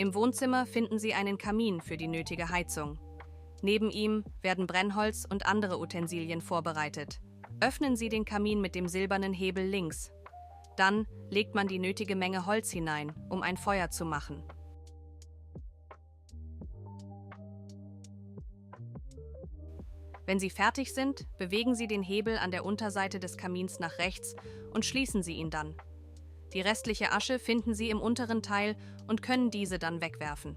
Im Wohnzimmer finden Sie einen Kamin für die nötige Heizung. Neben ihm werden Brennholz und andere Utensilien vorbereitet. Öffnen Sie den Kamin mit dem silbernen Hebel links. Dann legt man die nötige Menge Holz hinein, um ein Feuer zu machen. Wenn Sie fertig sind, bewegen Sie den Hebel an der Unterseite des Kamins nach rechts und schließen Sie ihn dann. Die restliche Asche finden Sie im unteren Teil und können diese dann wegwerfen.